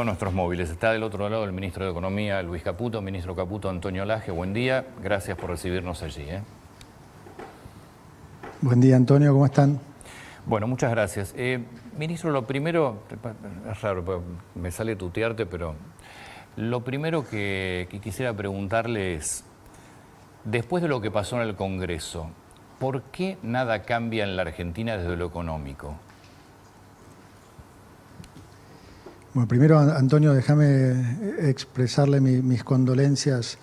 Nuestros móviles. Está del otro lado el ministro de Economía, Luis Caputo. Ministro Caputo, Antonio Laje, buen día. Gracias por recibirnos allí. Buen día, Antonio, ¿cómo están? Bueno, muchas gracias. Ministro, lo primero, es raro, me sale tutearte, pero lo primero que quisiera preguntarle es, después de lo que pasó en el Congreso, ¿por qué nada cambia en la Argentina desde lo económico? Bueno, primero, Antonio, déjame expresarle mis condolencias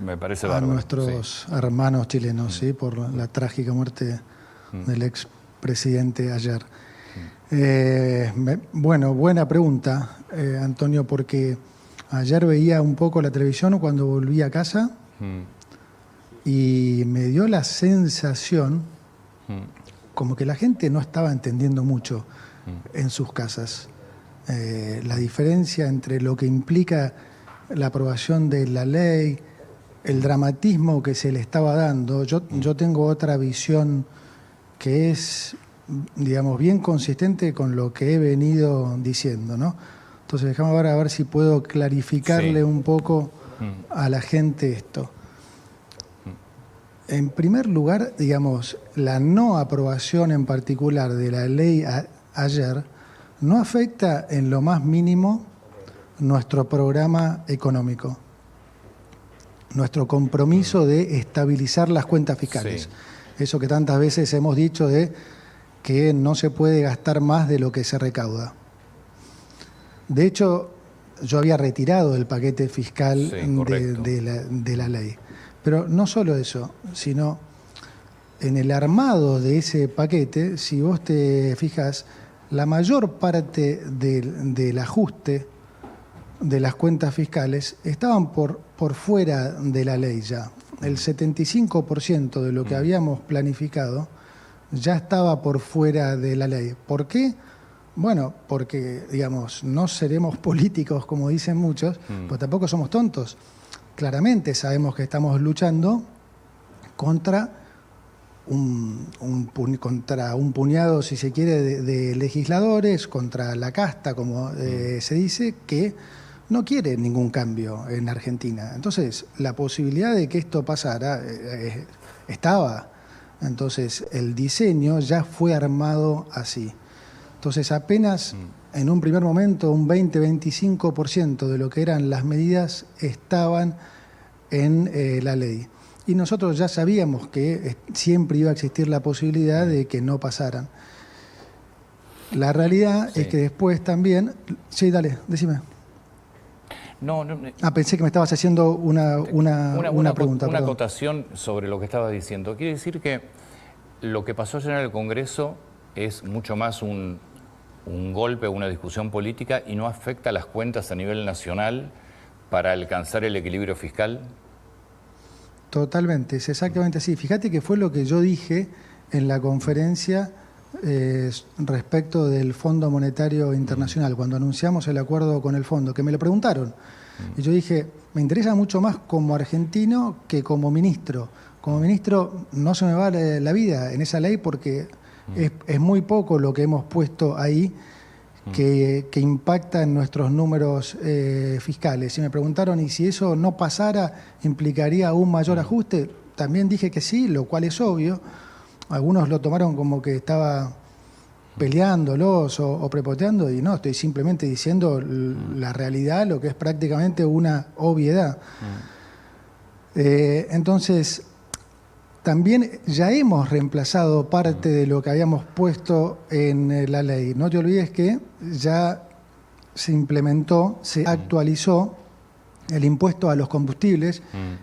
Me parece a bárbaro, nuestros hermanos chilenos, ¿sí? Por la trágica muerte del expresidente ayer. Bueno, buena pregunta, Antonio, porque ayer veía un poco la televisión cuando volví a casa y me dio la sensación como que la gente no estaba entendiendo mucho en sus casas. La diferencia entre lo que implica la aprobación de la ley, el dramatismo que se le estaba dando. Yo tengo otra visión que es, digamos, bien consistente con lo que he venido diciendo, ¿no? Entonces, déjame ahora a ver si puedo clarificarle un poco a la gente esto. En primer lugar, digamos, la no aprobación en particular de la ley ayer no afecta en lo más mínimo nuestro programa económico, nuestro compromiso de estabilizar las cuentas fiscales. Sí. Eso que tantas veces hemos dicho de que no se puede gastar más de lo que se recauda. De hecho, yo había retirado el paquete fiscal de la ley. Pero no solo eso, sino en el armado de ese paquete, si vos te fijas, la mayor parte del ajuste de las cuentas fiscales estaban por fuera de la ley ya. El 75% de lo que habíamos planificado ya estaba por fuera de la ley. ¿Por qué? Bueno, porque, digamos, no seremos políticos, como dicen muchos, pero tampoco somos tontos. Claramente sabemos que estamos luchando contra contra un puñado, si se quiere, de legisladores, contra la casta, como se dice, que no quiere ningún cambio en Argentina. Entonces, la posibilidad de que esto pasara estaba. Entonces, el diseño ya fue armado así. Entonces, apenas en un primer momento, un 20-25% de lo que eran las medidas estaban en la ley. Y nosotros ya sabíamos que siempre iba a existir la posibilidad de que no pasaran. La realidad es que después también... Sí, dale, decime. No, pensé que me estabas haciendo una pregunta. Una acotación sobre lo que estabas diciendo. Quiere decir que lo que pasó ayer en el Congreso es mucho más un golpe, una discusión política y no afecta a las cuentas a nivel nacional para alcanzar el equilibrio fiscal. Totalmente, es exactamente así. Fíjate que fue lo que yo dije en la conferencia respecto del Fondo Monetario Internacional, cuando anunciamos el acuerdo con el fondo, que me lo preguntaron. Y yo dije, me interesa mucho más como argentino que como ministro. Como ministro no se me va la vida en esa ley porque es muy poco lo que hemos puesto ahí que impacta en nuestros números fiscales. Y me preguntaron, ¿y si eso no pasara, implicaría un mayor ajuste? También dije que sí, lo cual es obvio. Algunos lo tomaron como que estaba peleándolos o prepoteando, y no, estoy simplemente diciendo la realidad, lo que es prácticamente una obviedad. Entonces, también ya hemos reemplazado parte de lo que habíamos puesto en la ley. No te olvides que ya se implementó, se actualizó el impuesto a los combustibles,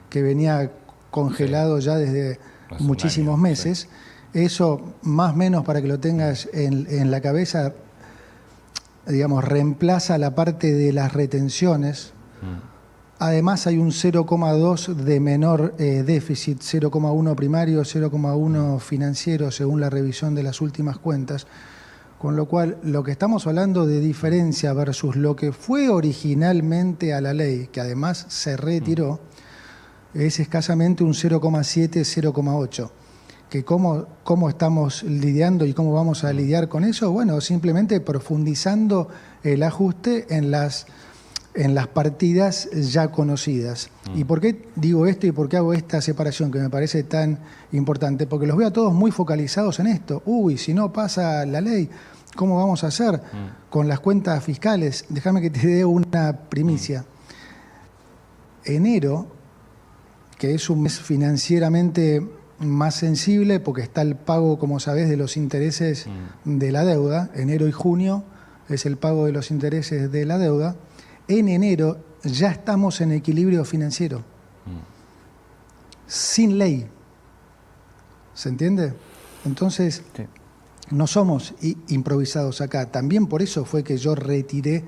que venía congelado ya desde muchísimos meses. Eso, más o menos, para que lo tengas en la cabeza, digamos, reemplaza la parte de las retenciones. Además hay un 0,2 de menor déficit, 0,1 primario, 0,1 financiero, según la revisión de las últimas cuentas. Con lo cual, lo que estamos hablando de diferencia versus lo que fue originalmente a la ley, que además se retiró, es escasamente un 0,7, 0,8. Que cómo estamos lidiando y cómo vamos a lidiar con eso. Bueno, simplemente profundizando el ajuste en las en las partidas ya conocidas. ¿Y por qué digo esto y por qué hago esta separación que me parece tan importante? Porque los veo a todos muy focalizados en esto. Uy, si no pasa la ley, ¿cómo vamos a hacer con las cuentas fiscales? Déjame que te dé una primicia. Enero, que es un mes financieramente más sensible porque está el pago, como sabés, de los intereses de la deuda. Enero y junio es el pago de los intereses de la deuda. En enero ya estamos en equilibrio financiero, sin ley. ¿Se entiende? Entonces, Sí. no somos improvisados acá. También por eso fue que yo retiré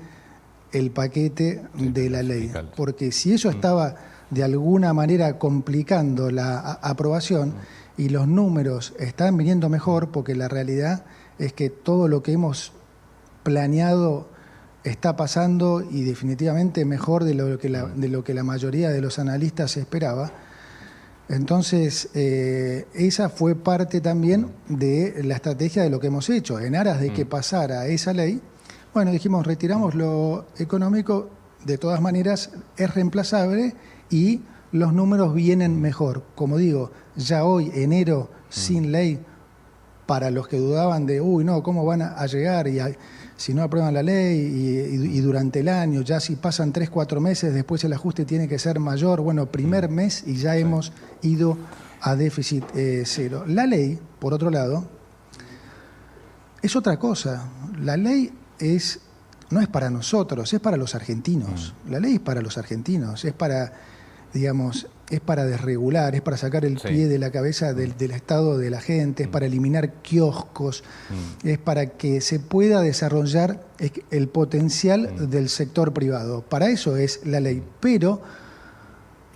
el paquete de la ley. fiscal. Porque si eso estaba de alguna manera complicando la aprobación y los números están viniendo mejor, porque la realidad es que todo lo que hemos planeado está pasando y definitivamente mejor de lo que la mayoría de los analistas esperaba. Entonces, esa fue parte también de la estrategia de lo que hemos hecho. En aras de que pasara esa ley, bueno, dijimos, retiramos lo económico, de todas maneras es reemplazable y los números vienen mejor. Como digo, ya hoy, enero, sin ley, para los que dudaban de, uy, no, ¿cómo van a llegar? Si no aprueban la ley y durante el año, ya si pasan 3, 4 meses, después el ajuste tiene que ser mayor. Bueno, primer mes y ya hemos ido a déficit cero. La ley, por otro lado, es otra cosa. La ley no es para nosotros, es para los argentinos. La ley es para los argentinos, es para, digamos, es para desregular, es para sacar el pie de la cabeza del estado de la gente, es para eliminar kioscos, es para que se pueda desarrollar el potencial del sector privado. Para eso es la ley. Pero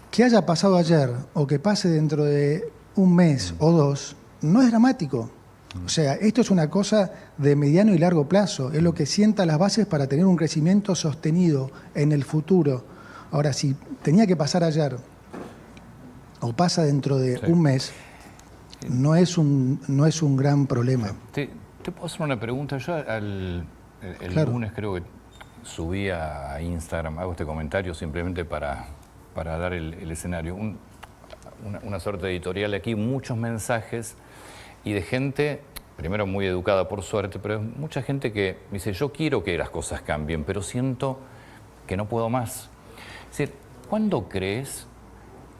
que haya pasado ayer o que pase dentro de un mes o dos, no es dramático. O sea, esto es una cosa de mediano y largo plazo, es lo que sienta las bases para tener un crecimiento sostenido en el futuro. Ahora, si tenía que pasar ayer o pasa dentro de un mes, no es un gran problema. Te puedo hacer una pregunta. Yo el lunes creo que subí a Instagram, hago este comentario simplemente para dar el escenario. Una suerte editorial aquí, muchos mensajes y de gente, primero muy educada por suerte, pero mucha gente que me dice, yo quiero que las cosas cambien, pero siento que no puedo más. Es decir, ¿cuándo crees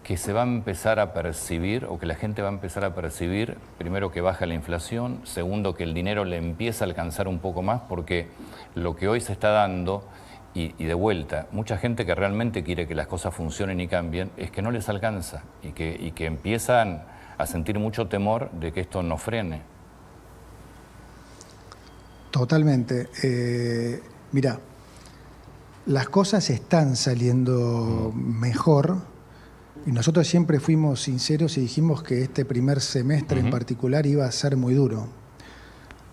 que se va a empezar a percibir o que la gente va a empezar a percibir, primero, que baja la inflación, segundo, que el dinero le empieza a alcanzar un poco más? Porque lo que hoy se está dando, y de vuelta, mucha gente que realmente quiere que las cosas funcionen y cambien, es que no les alcanza y que empiezan a sentir mucho temor de que esto no frene. Totalmente. Mirá, las cosas están saliendo mejor y nosotros siempre fuimos sinceros y dijimos que este primer semestre en particular iba a ser muy duro.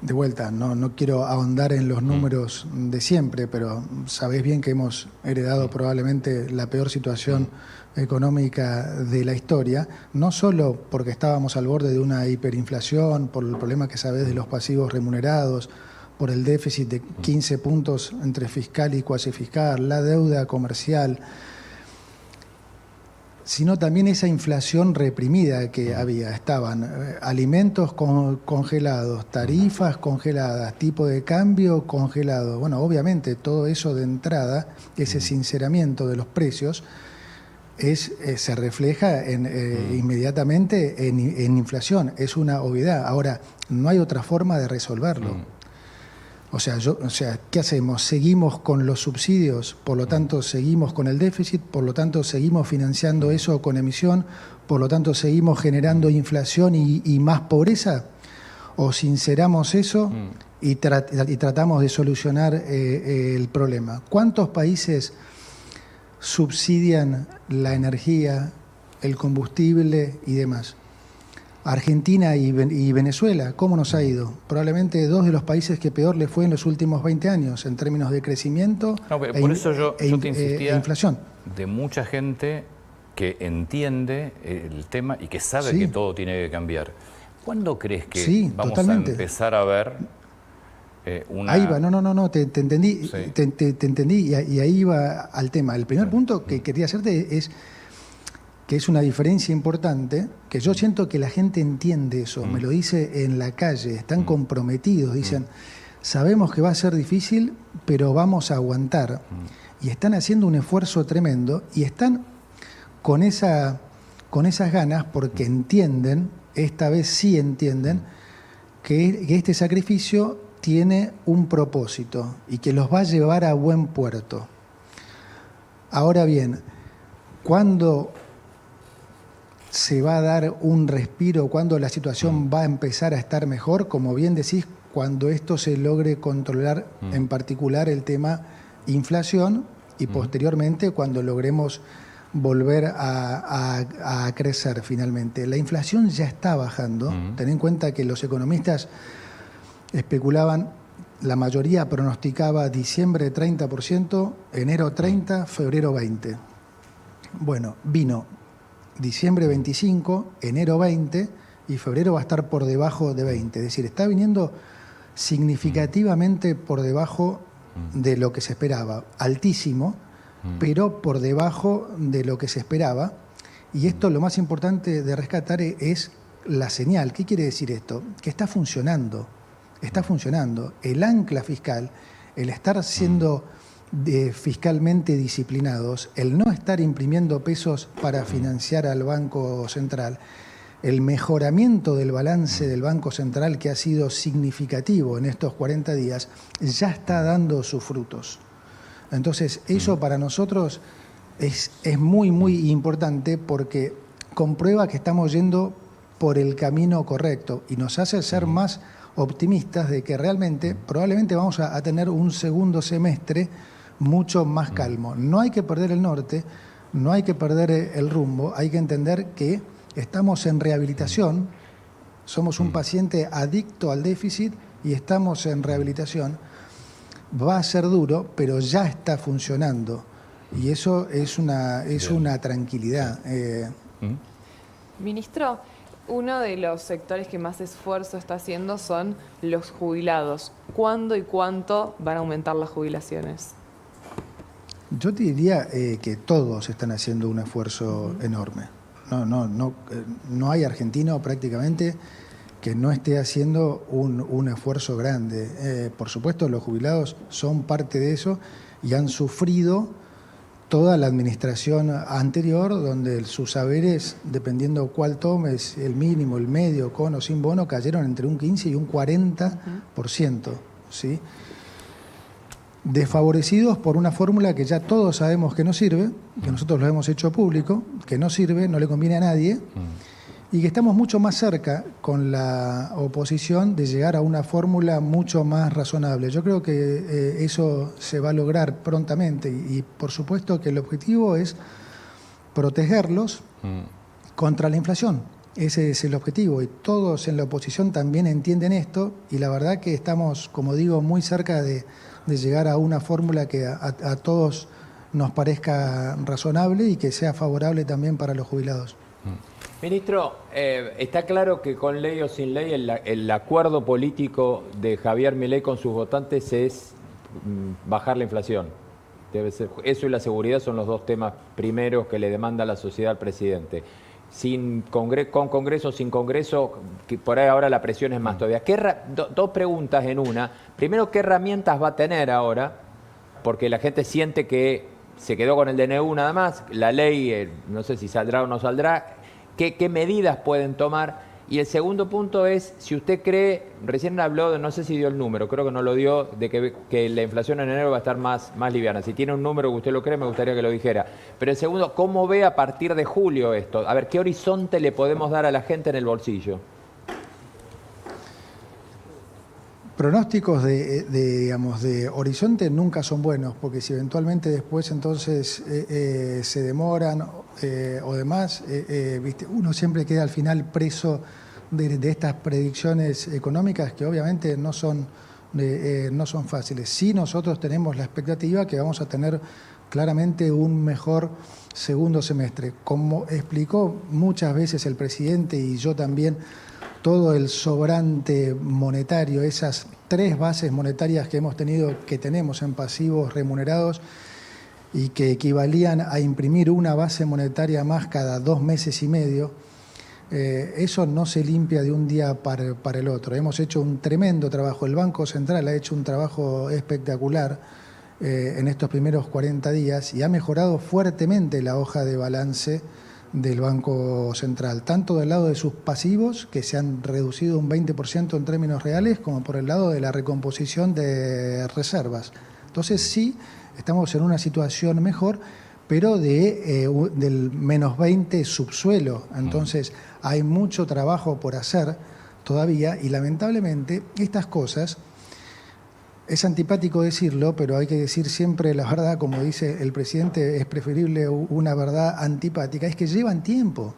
De vuelta, no quiero ahondar en los números de siempre, pero sabés bien que hemos heredado probablemente la peor situación económica de la historia, no solo porque estábamos al borde de una hiperinflación, por el problema que sabés de los pasivos remunerados, por el déficit de 15 puntos entre fiscal y cuasi fiscal, la deuda comercial, sino también esa inflación reprimida que había. Estaban alimentos congelados, tarifas congeladas, tipo de cambio congelado. Bueno, obviamente todo eso de entrada, ese sinceramiento de los precios, se refleja inmediatamente en inflación. Es una obviedad. Ahora, no hay otra forma de resolverlo. O sea, ¿qué hacemos? Seguimos con los subsidios, por lo tanto seguimos con el déficit, por lo tanto seguimos financiando eso con emisión, por lo tanto seguimos generando inflación y más pobreza, o sinceramos eso y tratamos de solucionar el problema. ¿Cuántos países subsidian la energía, el combustible y demás? Argentina y Venezuela, ¿cómo nos ha ido? Probablemente dos de los países que peor le fue en los últimos 20 años en términos de crecimiento por eso yo te insistía, inflación. De mucha gente que entiende el tema y que sabe que todo tiene que cambiar. ¿Cuándo crees que vamos a empezar a ver Ahí va, no, te entendí, Sí. te entendí y ahí va al tema. El primer punto que quería hacerte es que es una diferencia importante, que yo siento que la gente entiende eso, me lo dice en la calle, están comprometidos, dicen, sabemos que va a ser difícil, pero vamos a aguantar. Y están haciendo un esfuerzo tremendo y están con esas ganas porque entienden, esta vez sí entienden, que este sacrificio tiene un propósito y que los va a llevar a buen puerto. Ahora bien, ¿cuándo se va a dar un respiro, cuándo la situación va a empezar a estar mejor? Como bien decís, cuando esto se logre controlar, en particular el tema inflación, y posteriormente cuando logremos volver a crecer finalmente. La inflación ya está bajando. Ten en cuenta que los economistas especulaban, la mayoría pronosticaba diciembre 30%, enero 30%, febrero 20%. Bueno, vino diciembre 25, enero 20 y febrero va a estar por debajo de 20. Es decir, está viniendo significativamente por debajo de lo que se esperaba. Altísimo, pero por debajo de lo que se esperaba. Y esto, lo más importante de rescatar es la señal. ¿Qué quiere decir esto? Que está funcionando. Está funcionando. El ancla fiscal, el estar siendo fiscalmente disciplinados, el no estar imprimiendo pesos para financiar al Banco Central, el mejoramiento del balance del Banco Central, que ha sido significativo en estos 40 días, ya está dando sus frutos. Entonces, eso para nosotros es muy, muy importante porque comprueba que estamos yendo por el camino correcto y nos hace ser más optimistas de que realmente, probablemente vamos a tener un segundo semestre mucho más calmo. No hay que perder el norte, no hay que perder el rumbo, hay que entender que estamos en rehabilitación, somos un paciente adicto al déficit y estamos en rehabilitación. Va a ser duro, pero ya está funcionando y eso es una tranquilidad. Ministro, uno de los sectores que más esfuerzo está haciendo son los jubilados. ¿Cuándo y cuánto van a aumentar las jubilaciones? Yo te diría que todos están haciendo un esfuerzo enorme. No hay argentino prácticamente que no esté haciendo un esfuerzo grande. Por supuesto, los jubilados son parte de eso y han sufrido toda la administración anterior, donde sus saberes, dependiendo cuál tomes, el mínimo, el medio, con o sin bono, cayeron entre un 15 y un 40%. ¿Sí? Desfavorecidos por una fórmula que ya todos sabemos que no sirve, que nosotros lo hemos hecho público, que no sirve, no le conviene a nadie, y que estamos mucho más cerca con la oposición de llegar a una fórmula mucho más razonable. Yo creo que eso se va a lograr prontamente y por supuesto que el objetivo es protegerlos contra la inflación. Ese es el objetivo y todos en la oposición también entienden esto y la verdad que estamos, como digo, muy cerca de llegar a una fórmula que a todos nos parezca razonable y que sea favorable también para los jubilados. Ministro, está claro que con ley o sin ley el acuerdo político de Javier Milei con sus votantes es bajar la inflación. Debe ser, eso y la seguridad son los dos temas primeros que le demanda la sociedad al presidente. Con Congreso, sin Congreso, que por ahí ahora la presión es más todavía. Dos preguntas en una. Primero, ¿qué herramientas va a tener ahora? Porque la gente siente que se quedó con el DNU nada más. La ley, no sé si saldrá o no saldrá. ¿Qué medidas pueden tomar? Y el segundo punto es, si usted cree, recién habló de, no sé si dio el número, creo que no lo dio, de que la inflación en enero va a estar más liviana. Si tiene un número que usted lo cree, me gustaría que lo dijera. Pero el segundo, ¿cómo ve a partir de julio esto? A ver, ¿qué horizonte le podemos dar a la gente en el bolsillo? Pronósticos de horizonte nunca son buenos, porque si eventualmente después entonces se demoran o demás, ¿viste? Uno siempre queda al final preso de estas predicciones económicas que obviamente no son fáciles. Sí, nosotros tenemos la expectativa que vamos a tener claramente un mejor segundo semestre. Como explicó muchas veces el presidente y yo también todo el sobrante monetario, esas 3 bases monetarias que hemos tenido, que tenemos en pasivos remunerados y que equivalían a imprimir una base monetaria más cada 2 meses y medio, eso no se limpia de un día para el otro. Hemos hecho un tremendo trabajo, el Banco Central ha hecho un trabajo espectacular en estos primeros 40 días y ha mejorado fuertemente la hoja de balance del Banco Central, tanto del lado de sus pasivos, que se han reducido un 20% en términos reales, como por el lado de la recomposición de reservas. Entonces sí, estamos en una situación mejor, pero del menos 20 subsuelo. Entonces hay mucho trabajo por hacer todavía y lamentablemente estas cosas, es antipático decirlo, pero hay que decir siempre la verdad, como dice el presidente, es preferible una verdad antipática, es que llevan tiempo.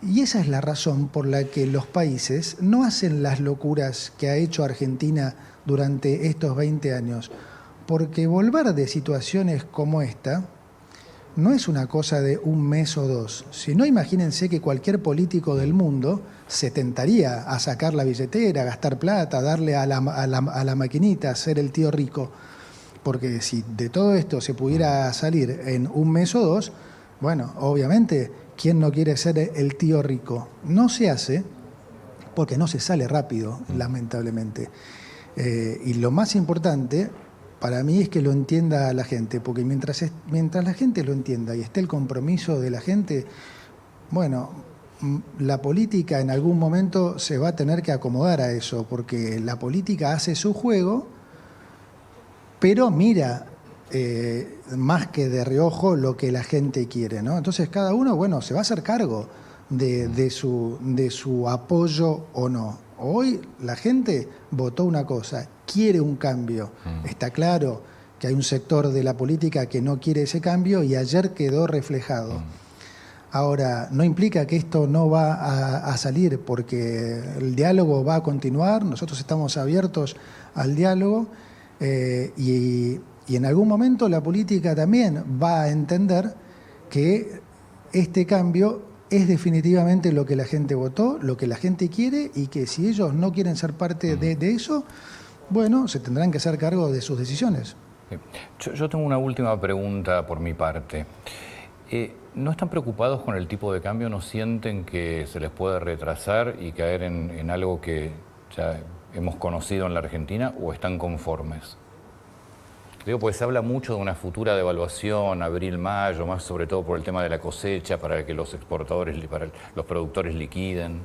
Y esa es la razón por la que los países no hacen las locuras que ha hecho Argentina durante estos 20 años, porque volver de situaciones como esta no es una cosa de un mes o 2. Si no, imagínense que cualquier político del mundo se tentaría a sacar la billetera, a gastar plata, a darle a la maquinita, a ser el tío rico. Porque si de todo esto se pudiera salir en un mes o 2, bueno, obviamente, ¿quién no quiere ser el tío rico? No se hace porque no se sale rápido, lamentablemente. Y lo más importante para mí es que lo entienda la gente, porque mientras la gente lo entienda y esté el compromiso de la gente, bueno, la política en algún momento se va a tener que acomodar a eso, porque la política hace su juego, pero mira más que de reojo lo que la gente quiere, ¿no? Entonces cada uno, bueno, se va a hacer cargo de su apoyo o no. Hoy la gente votó una cosa, quiere un cambio. Está claro que hay un sector de la política que no quiere ese cambio y ayer quedó reflejado. Ahora, no implica que esto no va a salir, porque el diálogo va a continuar, nosotros estamos abiertos al diálogo y en algún momento la política también va a entender que este cambio es definitivamente lo que la gente votó, lo que la gente quiere, y que si ellos no quieren ser parte de eso, bueno, se tendrán que hacer cargo de sus decisiones. Yo tengo una última pregunta por mi parte. ¿No están preocupados con el tipo de cambio? ¿No sienten que se les puede retrasar y caer en algo que ya hemos conocido en la Argentina, o están conformes? Digo, pues se habla mucho de una futura devaluación, abril, mayo, más sobre todo por el tema de la cosecha, para que los exportadores, para los productores liquiden.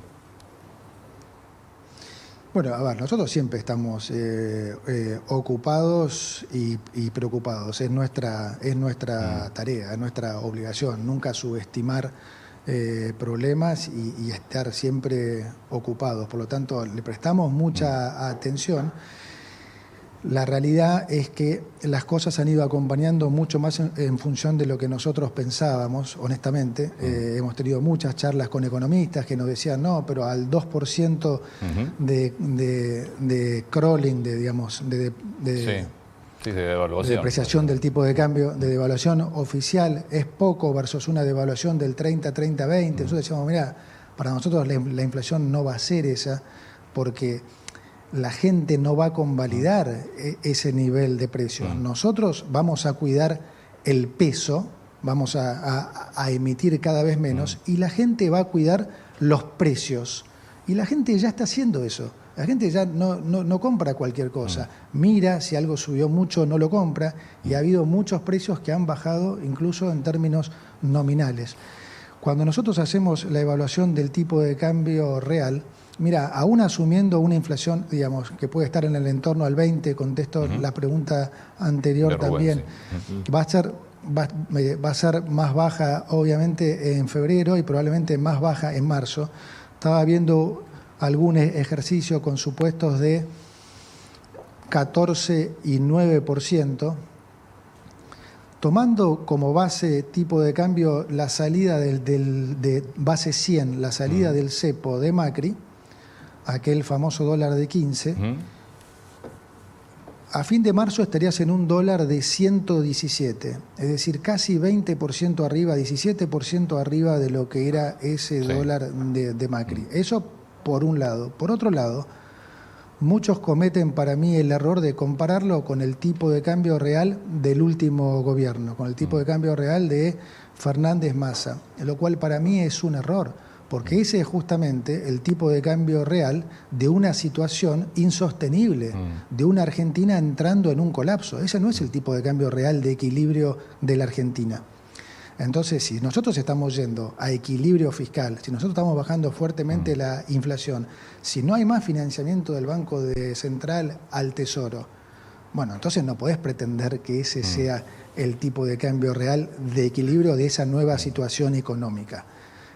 Bueno, a ver, nosotros siempre estamos ocupados y preocupados. Es nuestra tarea, es nuestra obligación, nunca subestimar problemas y estar siempre ocupados. Por lo tanto, le prestamos mucha atención. La realidad es que las cosas han ido acompañando mucho más en función de lo que nosotros pensábamos, honestamente. Hemos tenido muchas charlas con economistas que nos decían, no, pero al 2% de crawling, de devaluación, de depreciación del tipo de cambio, de devaluación oficial, es poco versus una devaluación del 30-30-20. Nosotros decíamos, mira, para nosotros la inflación no va a ser esa, porque la gente no va a convalidar ese nivel de precios. Nosotros vamos a cuidar el peso, vamos a emitir cada vez menos, y la gente va a cuidar los precios. Y la gente ya está haciendo eso. La gente ya no compra cualquier cosa. Mira, si algo subió mucho, no lo compra, y ha habido muchos precios que han bajado, incluso en términos nominales. Cuando nosotros hacemos la evaluación del tipo de cambio real, mira, aún asumiendo una inflación, digamos, que puede estar en el entorno al 20, contesto la pregunta anterior también, va a ser más baja, obviamente, en febrero y probablemente más baja en marzo. Estaba viendo algún ejercicio con supuestos de 14 y 9%, tomando como base tipo de cambio la salida de base 100, la salida del cepo de Macri, aquel famoso dólar de 15, a fin de marzo estarías en un dólar de 117, es decir, casi 20% arriba, 17% arriba de lo que era ese dólar de Macri. Eso por un lado. Por otro lado, muchos cometen para mí el error de compararlo con el tipo de cambio real del último gobierno, con el tipo de cambio real de Fernández Massa, lo cual para mí es un error, porque ese es justamente el tipo de cambio real de una situación insostenible, de una Argentina entrando en un colapso. Ese no es el tipo de cambio real de equilibrio de la Argentina. Entonces, si nosotros estamos yendo a equilibrio fiscal, si nosotros estamos bajando fuertemente la inflación, si no hay más financiamiento del Banco Central al Tesoro, bueno, entonces no podés pretender que ese sea el tipo de cambio real de equilibrio de esa nueva situación económica.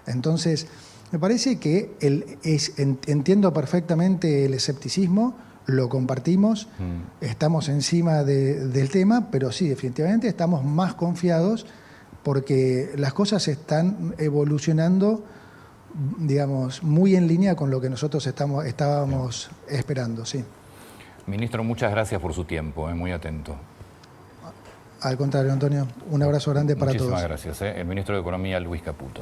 Entonces, me parece que entiendo perfectamente el escepticismo, lo compartimos, estamos encima del tema, pero sí, definitivamente estamos más confiados porque las cosas están evolucionando, digamos, muy en línea con lo que nosotros estábamos esperando, sí. Ministro, muchas gracias por su tiempo, muy atento. Al contrario, Antonio, un abrazo grande para todos. Muchísimas gracias. El ministro de Economía, Luis Caputo.